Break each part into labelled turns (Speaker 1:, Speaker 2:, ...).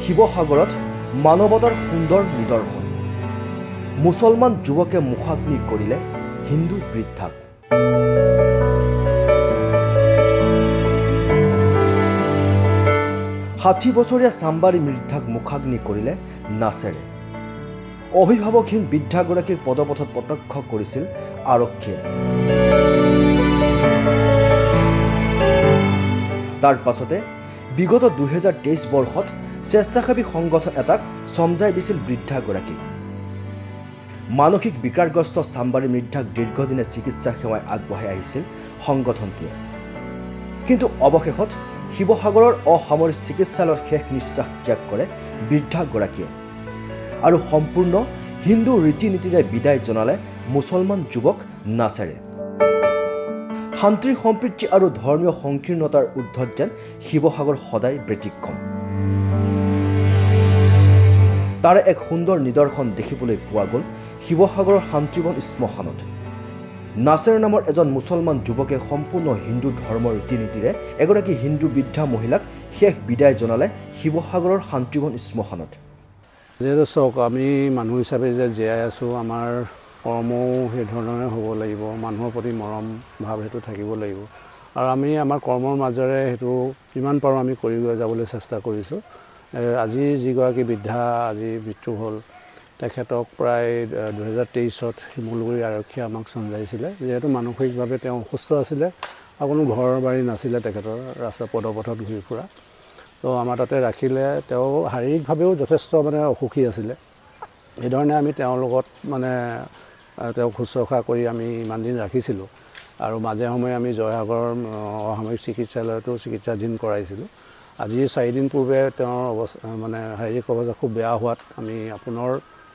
Speaker 1: শিৱসাগৰত মানৱতাৰ সুন্দৰ নিদৰ্শন মুছলমান যুৱকে মুখাগ্নি কৰিলে হিন্দু বৃদ্ধাক 60 বছৰীয়া চাম্বাৰী বৃদ্ধাক মুখাগ্নি কৰিলে নাছেৰে অভিভাৱকহীন বৃদ্ধাগৰাকীক পদপথত প্ৰত্যক্ষ কৰিছিল আৰক্ষীয়ে তাৰ পাছতে বিগত 2023 বৰ্ষত স্বেচ্ছাসেৱী সংগঠন এটাক সমজাই দিছিল বৃদ্ধাগৰাকীক মানসিক বিকাৰগ্ৰস্ত চাম্বাৰী বৃদ্ধাক দীৰ্ঘদিনে চিকিৎসা সেৱা আগবঢ়াই আহিছিল সংগঠনটোৱে কিন্তু অৱশেষত শিৱসাগৰৰ অসামৰিক চিকিৎসালয়ৰ শেষ নিশ্বাস ত্যাগ কৰে বৃদ্ধাগৰাকীয়ে আৰু সম্পূৰ্ণ হিন্দু ৰীতি নীতিৰে বিদায় জনালে মুছলমান যুৱক নাছেৰে শান্তি সম্প্ৰীতি আৰু ধৰ্মীয় সংকীৰ্ণতাৰ ঊৰ্ধত যেন শিৱসাগৰ সদায় ব্যতিক্ৰম তাৰে এক সুন্দৰ নিদৰ্শন দেখিবলৈ পোৱা গ'ল শিৱসাগৰৰ শান্তিবন শ্মশানত নাছেৰ নামৰ এজন মুছলমান যুৱকে সম্পূৰ্ণ হিন্দু ধৰ্মৰ ৰীতি নীতিৰে এগৰাকী হিন্দু বৃদ্ধা মহিলাক শেষ বিদায় জনালে শিৱসাগৰৰ শান্তিবন শ্মশানত
Speaker 2: যেহেতু চাওক আমি মানুহ হিচাপে যে জীয়াই আছোঁ আমাৰ কৰ্মও সেই ধৰণৰে হ'ব লাগিব মানুহৰ প্ৰতি মৰম ভাৱ সেইটো থাকিব লাগিব আৰু আমি আমাৰ কৰ্মৰ মাজেৰে সেইটো যিমান পাৰোঁ আমি কৰি যাবলৈ চেষ্টা কৰিছোঁ আজি যিগৰাকী বৃদ্ধা আজি মৃত্যু হ'ল তেখেতক প্ৰায় 2023ত শিমলুগুৰি আৰক্ষীয়ে আমাক চমজাইছিলে যিহেতু মানসিকভাৱে তেওঁ অসুস্থ আছিলে আৰু কোনো ঘৰ বাৰী নাছিলে তেখেতৰ ৰাস্তা পদপথত ঘূৰি ফুৰা তো আমাৰ তাতে ৰাখিলে তেওঁ শাৰীৰিকভাৱেও যথেষ্ট মানে অসুখী আছিলে এইধৰণে আমি তেওঁৰ লগত মানে তেওঁক শুশ্ৰূষা কৰি আমি ইমান দিন ৰাখিছিলোঁ আৰু মাজে সময়ে আমি জয়সাগৰ অসামৰিক চিকিৎসালয়তো চিকিৎসাধীন কৰাইছিলোঁ আজি 4 দিন পূৰ্বে তেওঁৰ অৱস্থা মানে শাৰীৰিক অৱস্থা খুব বেয়া হোৱাত আমি আপোনাৰ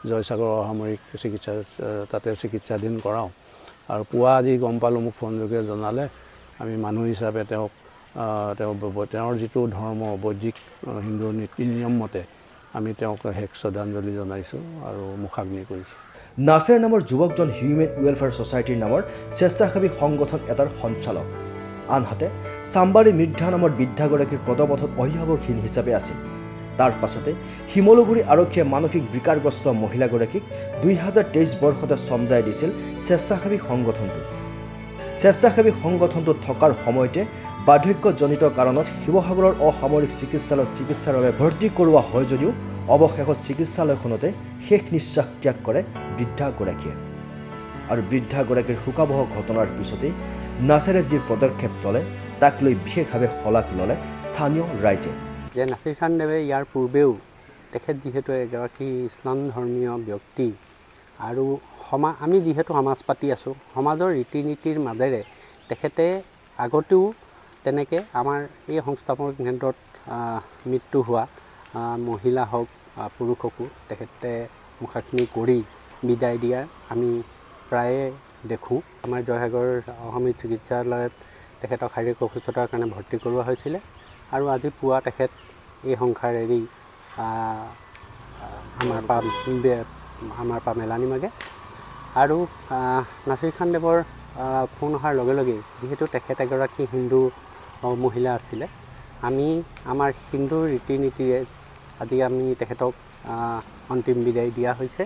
Speaker 2: জয়সাগৰ অসামৰিক চিকিৎসা তাতে চিকিৎসাধীন কৰাওঁ আৰু পুৱা আজি গম পালোঁ মোক ফোনযোগে জনালে আমি মানুহ হিচাপে তেওঁৰ যিটো ধৰ্ম বৈদিক হিন্দু নীতি নিয়ম মতে আমি তেওঁক শেষ শ্ৰদ্ধাঞ্জলি জনাইছোঁ আৰু মুখাগ্নি কৰিছোঁ
Speaker 1: নাছেৰ নামৰ যুৱকজন হিউমেন ৱেলফেয়াৰ ছ'চাইটিৰ নামৰ স্বেচ্ছাসেৱী সংগঠন এটাৰ সঞ্চালক আনহাতে চাম্বাৰী বৃদ্ধা নামৰ বৃদ্ধাগৰাকীৰ পদপথত অভিভাৱকহীন হিচাপে আছিল তাৰ পাছতে শিমলুগুৰি আৰক্ষীয়ে মানসিক বিকাৰগ্ৰস্ত মহিলাগৰাকীক 2023 বৰ্ষতে সমজাই দিছিল স্বেচ্ছাসেৱী সংগঠনটোত থকাৰ সময়তে বাৰ্ধক্যজনিত কাৰণত শিৱসাগৰৰ অসামৰিক চিকিৎসালয়ত চিকিৎসাৰ বাবে ভৰ্তি কৰোৱা হয় যদিও অৱশেষত চিকিৎসালয়খনতে শেষ নিশ্বাস ত্যাগ কৰে বৃদ্ধাগৰাকীয়ে আৰু বৃদ্ধাগৰাকীৰ শোকাবহ ঘটনাৰ পিছতেই নাছেৰে যি পদক্ষেপ ল'লে তাক লৈ বিশেষভাৱে শলাগ ল'লে স্থানীয় ৰাইজে
Speaker 3: যে নাছিৰ খান দেৱে ইয়াৰ পূৰ্বেও তেখেত যিহেতু এগৰাকী ইছলাম ধৰ্মীয় ব্যক্তি আৰু আমি যিহেতু সমাজ পাতি আছোঁ সমাজৰ ৰীতি নীতিৰ মাজেৰে তেখেতে আগতেও তেনেকৈ আমাৰ এই সংস্থাপন কেন্দ্ৰত মৃত্যু হোৱা মহিলা হওক পুৰুষকো তেখেতে মুখাগ্নি কৰি বিদায় দিয়াৰ আমি প্ৰায়ে দেখোঁ আমাৰ জয়সাগৰ অসামৰিক চিকিৎসালয়ত তেখেতক শাৰীৰিক অসুস্থতাৰ কাৰণে ভৰ্তি কৰোৱা হৈছিলে আৰু আজি পুৱা তেখেত এই সংসাৰ এৰি আমাৰ পৰা মেলানি মাগে আৰু নাছিৰ খান দেৱৰ ফোন অহাৰ লগে লগে যিহেতু তেখেত এগৰাকী হিন্দু মহিলা আছিলে আমি আমাৰ হিন্দু ৰীতি নীতিৰে আজি আমি তেখেতক অন্তিম বিদায় দিয়া হৈছে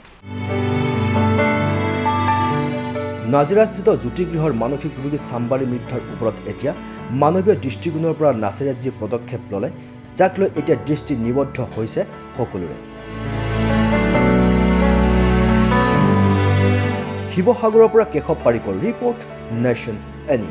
Speaker 1: নাজিৰাস্থিত জ্যোতিগৃহৰ মানসিক ৰোগী চাম্বাৰী বৃদ্ধাৰ ওপৰত এতিয়া মানৱীয় দৃষ্টিকোণৰ পৰা নাছেৰে যি পদক্ষেপ ল'লে যাক লৈ এতিয়া দৃষ্টি নিবদ্ধ হৈছে সকলোৰে শিৱসাগৰৰ পৰা Keshab Parikar report nation any